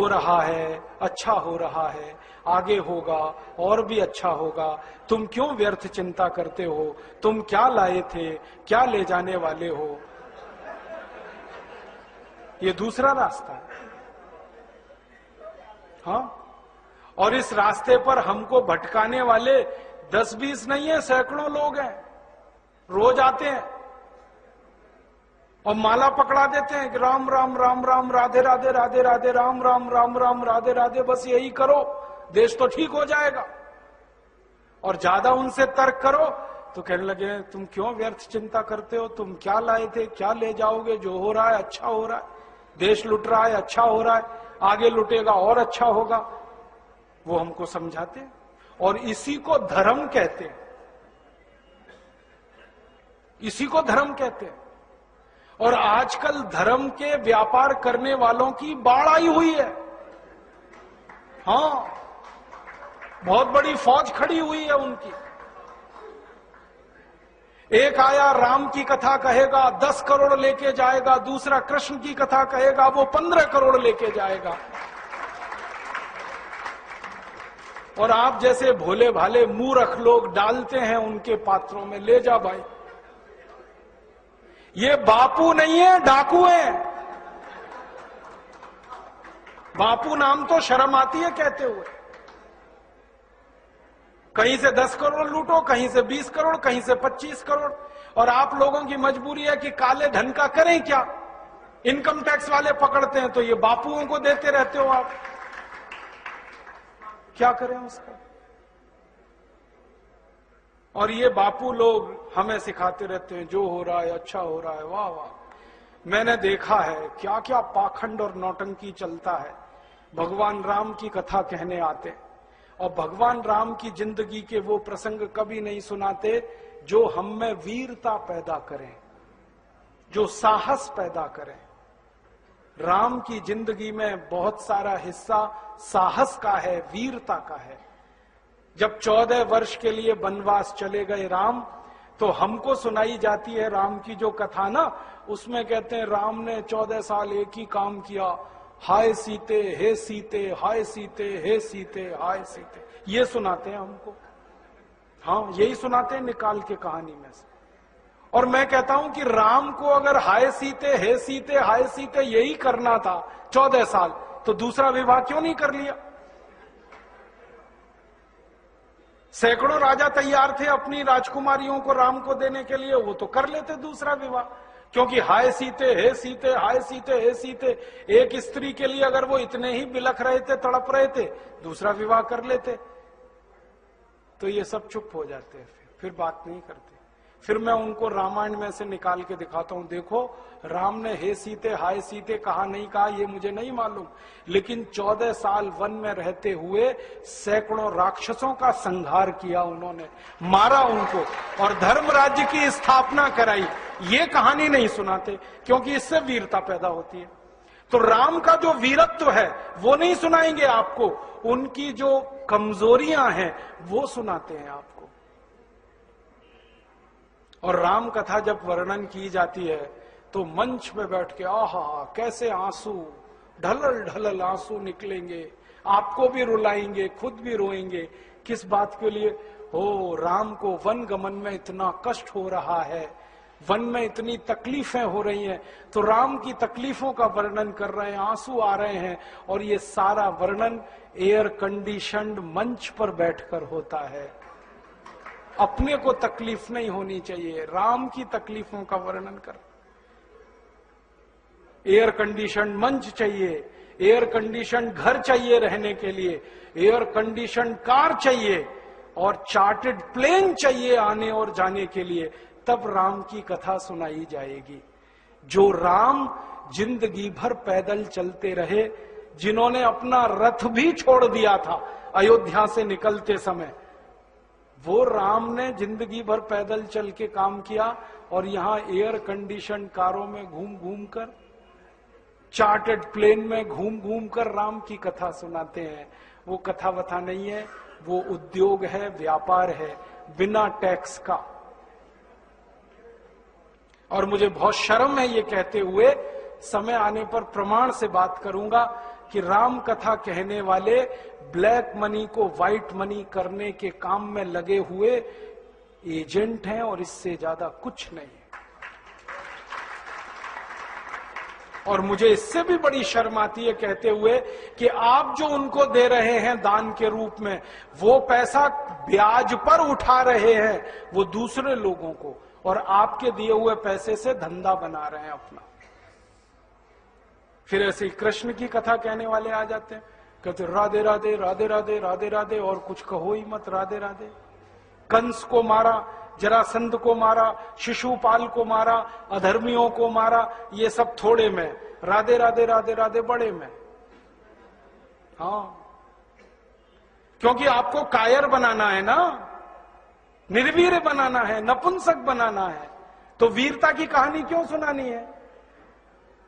हो रहा है, अच्छा हो रहा है, आगे होगा और भी अच्छा होगा, तुम क्यों व्यर्थ चिंता करते हो, तुम क्या लाए थे, क्या ले जाने वाले हो। ये दूसरा रास्ता है। हाँ, और इस रास्ते पर हमको भटकाने वाले 10-20 नहीं है, सैकड़ों लोग हैं, रोज आते हैं और माला पकड़ा देते हैं कि राम राम राम राम, राधे राधे राधे राधे, राम राम राम राम, राधे राधे, बस यही करो देश तो ठीक हो जाएगा। और ज्यादा उनसे तर्क करो तो कहने लगे तुम क्यों व्यर्थ चिंता करते हो, तुम क्या लाए थे, क्या ले जाओगे, जो हो रहा है अच्छा हो रहा है, देश लुट रहा है अच्छा हो रहा है, आगे लुटेगा और अच्छा होगा। वो हमको समझाते हैं और इसी को धर्म कहते हैं, इसी को धर्म कहते हैं। और आजकल धर्म के व्यापार करने वालों की बाढ़ आई हुई है। हाँ, बहुत बड़ी फौज खड़ी हुई है उनकी। एक आया राम की कथा कहेगा 10 करोड़ लेके जाएगा, दूसरा कृष्ण की कथा कहेगा वो 15 करोड़ लेके जाएगा। और आप जैसे भोले भाले मूर्ख लोग डालते हैं उनके पात्रों में, ले जा भाई। ये बापू नहीं है, डाकू है। बापू नाम तो शर्म आती है कहते हुए। कहीं से 10 करोड़ लूटो, कहीं से 20 करोड़, कहीं से 25 करोड़। और आप लोगों की मजबूरी है कि काले धन का करें क्या, इनकम टैक्स वाले पकड़ते हैं तो ये बापुओं को देते रहते हो आप, क्या करें उसका। और ये बापू लोग हमें सिखाते रहते हैं जो हो रहा है अच्छा हो रहा है, वाह वाह। मैंने देखा है क्या क्या पाखंड और नौटंकी चलता है। भगवान राम की कथा कहने आते और भगवान राम की जिंदगी के वो प्रसंग कभी नहीं सुनाते जो हम में वीरता पैदा करें, जो साहस पैदा करें। राम की जिंदगी में बहुत सारा हिस्सा साहस का है, वीरता का है। जब 14 वर्ष के लिए वनवास चले गए राम, तो हमको सुनाई जाती है राम की जो कथा ना, उसमें कहते हैं राम ने 14 साल एक ही काम किया, हाय सीते हे सीते, हाय सीते हे सीते, हाय सीते, ये सुनाते हैं हमको। हाँ, यही सुनाते हैं निकाल के कहानी में से। और मैं कहता हूं कि राम को अगर हाय सीते हे सीते हाय सीते यही करना था 14 साल, तो दूसरा विवाह क्यों नहीं कर लिया। सैकड़ों राजा तैयार थे अपनी राजकुमारियों को राम को देने के लिए, वो तो कर लेते दूसरा विवाह। क्योंकि हाय सीते हे सीते, हाय सीते हे सीते, एक स्त्री के लिए अगर वो इतने ही बिलख रहे थे, तड़प रहे थे, दूसरा विवाह कर लेते। तो ये सब चुप हो जाते हैं, फिर बात नहीं करते। फिर मैं उनको रामायण में से निकाल के दिखाता हूं, देखो राम ने हे सीते हाय सीते कहा नहीं कहा ये मुझे नहीं मालूम, लेकिन 14 साल वन में रहते हुए सैकड़ों राक्षसों का संहार किया उन्होंने, मारा उनको और धर्म राज्य की स्थापना कराई। ये कहानी नहीं सुनाते क्योंकि इससे वीरता पैदा होती है। तो राम का जो वीरत्व है वो नहीं सुनाएंगे आपको, उनकी जो कमजोरियां हैं वो सुनाते हैं आपको। और राम कथा जब वर्णन की जाती है तो मंच पे बैठ के आहा कैसे आंसू, ढलल ढलल आंसू निकलेंगे, आपको भी रुलाएंगे, खुद भी रोएंगे। किस बात के लिए? हो, राम को वन गमन में इतना कष्ट हो रहा है, वन में इतनी तकलीफें हो रही हैं, तो राम की तकलीफों का वर्णन कर रहे हैं, आंसू आ रहे हैं। और ये सारा वर्णन एयर कंडीशन्ड मंच पर बैठकर होता है। अपने को तकलीफ नहीं होनी चाहिए, राम की तकलीफों का वर्णन कर। एयर कंडीशन मंच चाहिए, एयर कंडीशन घर चाहिए रहने के लिए, एयर कंडीशन कार चाहिए और चार्टर्ड प्लेन चाहिए आने और जाने के लिए, तब राम की कथा सुनाई जाएगी। जो राम जिंदगी भर पैदल चलते रहे, जिन्होंने अपना रथ भी छोड़ दिया था अयोध्या से निकलते समय, वो राम ने जिंदगी भर पैदल चल के काम किया और यहां एयर कंडीशन कारों में घूम घूम कर, चार्टर्ड प्लेन में घूम घूम कर राम की कथा सुनाते हैं। वो कथा वथा नहीं है, वो उद्योग है, व्यापार है, बिना टैक्स का। और मुझे बहुत शर्म है ये कहते हुए, समय आने पर प्रमाण से बात करूंगा कि राम कथा कहने वाले ब्लैक मनी को व्हाइट मनी करने के काम में लगे हुए एजेंट हैं और इससे ज्यादा कुछ नहीं है। और मुझे इससे भी बड़ी शर्म आती है कहते हुए कि आप जो उनको दे रहे हैं दान के रूप में, वो पैसा ब्याज पर उठा रहे हैं वो दूसरे लोगों को, और आपके दिए हुए पैसे से धंधा बना रहे हैं अपना। फिर ऐसे ही कृष्ण की कथा कहने वाले आ जाते हैं, कहते राधे राधे राधे राधे राधे राधे, और कुछ कहो ही मत, राधे राधे। कंस को मारा, जरासंध को मारा, शिशुपाल को मारा, अधर्मियों को मारा, ये सब थोड़े में, राधे राधे राधे राधे बड़े में। हाँ, क्योंकि आपको कायर बनाना है ना, निर्वीर बनाना है, नपुंसक बनाना है, तो वीरता की कहानी क्यों सुनानी है?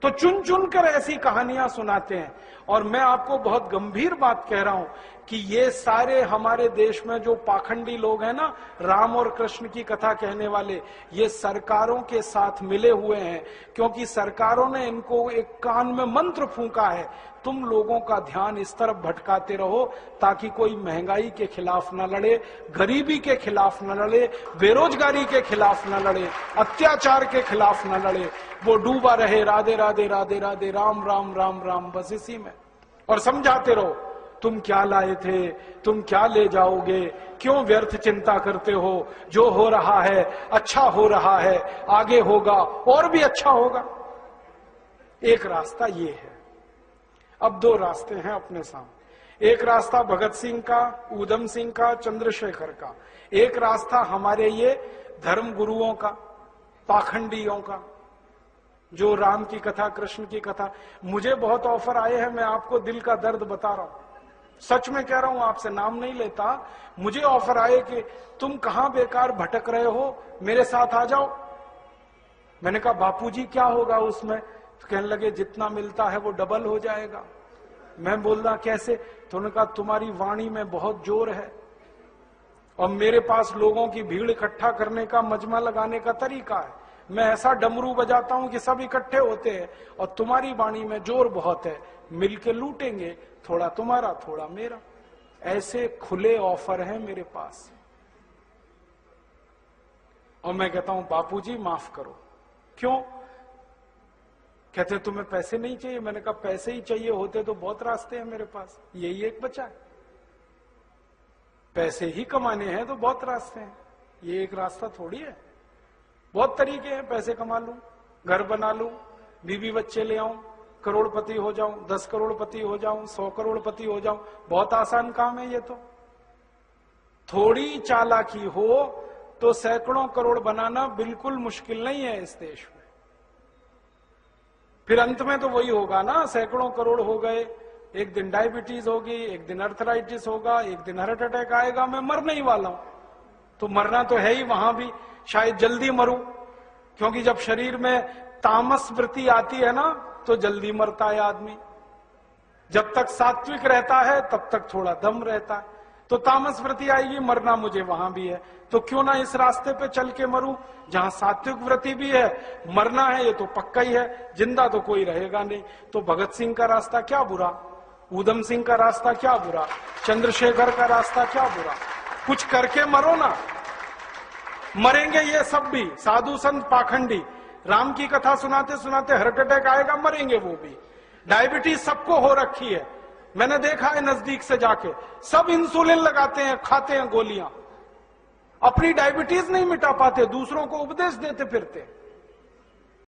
तो चुन चुन कर ऐसी कहानियां सुनाते हैं। और मैं आपको बहुत गंभीर बात कह रहा हूं कि ये सारे हमारे देश में जो पाखंडी लोग हैं ना, राम और कृष्ण की कथा कहने वाले, ये सरकारों के साथ मिले हुए हैं, क्योंकि सरकारों ने इनको एक कान में मंत्र फूंका है, तुम लोगों का ध्यान इस तरफ भटकाते रहो ताकि कोई महंगाई के खिलाफ न लड़े, गरीबी के खिलाफ न लड़े, बेरोजगारी के खिलाफ न लड़े, अत्याचार के खिलाफ न लड़े, वो डूबा रहे राधे राधे राधे राधे राम राम राम राम, बस इसी में। और समझाते रहो, तुम क्या लाए थे, तुम क्या ले जाओगे, क्यों व्यर्थ चिंता करते हो, जो हो रहा है अच्छा हो रहा है, आगे होगा और भी अच्छा होगा। एक रास्ता ये है। अब दो रास्ते हैं अपने सामने, एक रास्ता भगत सिंह का, ऊधम सिंह का, चंद्रशेखर का, एक रास्ता हमारे ये धर्म गुरुओं का, पाखंडियों का, जो राम की कथा, कृष्ण की कथा। मुझे बहुत ऑफर आए हैं, मैं आपको दिल का दर्द बता रहा हूं, सच में कह रहा हूं, आपसे नाम नहीं लेता। मुझे ऑफर आए कि तुम कहां बेकार भटक रहे हो, मेरे साथ आ जाओ। मैंने कहा बापूजी क्या होगा उसमें? तो कहने लगे जितना मिलता है वो डबल हो जाएगा। मैं बोल रहा कैसे? तो उन्होंने कहा तुम्हारी वाणी में बहुत जोर है और मेरे पास लोगों की भीड़ इकट्ठा करने का, मजमा लगाने का तरीका है। मैं ऐसा डमरू बजाता हूं कि सब इकट्ठे होते हैं, और तुम्हारी वाणी में जोर बहुत है, मिलके लूटेंगे, थोड़ा तुम्हारा थोड़ा मेरा। ऐसे खुले ऑफर हैं मेरे पास। और मैं कहता हूं बापूजी माफ करो। क्यों? कहते तुम्हें पैसे नहीं चाहिए। मैंने कहा पैसे ही चाहिए होते तो बहुत रास्ते हैं मेरे पास, यही एक बचा है। पैसे ही कमाने हैं तो बहुत रास्ते हैं, ये एक रास्ता थोड़ी है। बहुत तरीके हैं, पैसे कमा लूं, घर बना लूं, बीवी बच्चे ले आऊं, करोड़पति हो जाऊं, 10 करोड़पति हो जाऊं, 100 करोड़पति हो जाऊं, बहुत आसान काम है ये तो। थोड़ी चालाकी हो तो सैकड़ों करोड़ बनाना बिल्कुल मुश्किल नहीं है इस देश में। फिर अंत में तो वही होगा ना, सैकड़ों करोड़ हो गए, एक दिन डायबिटीज होगी, एक दिन अर्थराइटिस होगा, एक दिन हार्ट अटैक आएगा, मैं मरने ही वाला हूं। तो मरना तो है ही, वहां भी शायद जल्दी मरूं, क्योंकि जब शरीर में तामस वृत्ति आती है ना तो जल्दी मरता है आदमी। जब तक सात्विक रहता है तब तक थोड़ा दम रहता है, तो तामस वृत्ति आएगी, मरना मुझे वहां भी है। तो क्यों ना इस रास्ते पे चल के मरूं जहां सात्विक वृत्ति भी है, मरना है ये तो पक्का ही है, जिंदा तो कोई रहेगा नहीं। तो भगत सिंह का रास्ता क्या बुरा, ऊधम सिंह का रास्ता क्या बुरा, चंद्रशेखर का रास्ता क्या बुरा? कुछ करके मरो ना। मरेंगे ये सब भी, साधु संत पाखंडी, राम की कथा सुनाते सुनाते हार्ट अटैक आएगा, मरेंगे वो भी। डायबिटीज सबको हो रखी है, मैंने देखा है नजदीक से जाके, सब इंसुलिन लगाते हैं, खाते हैं गोलियां, अपनी डायबिटीज नहीं मिटा पाते, दूसरों को उपदेश देते फिरते।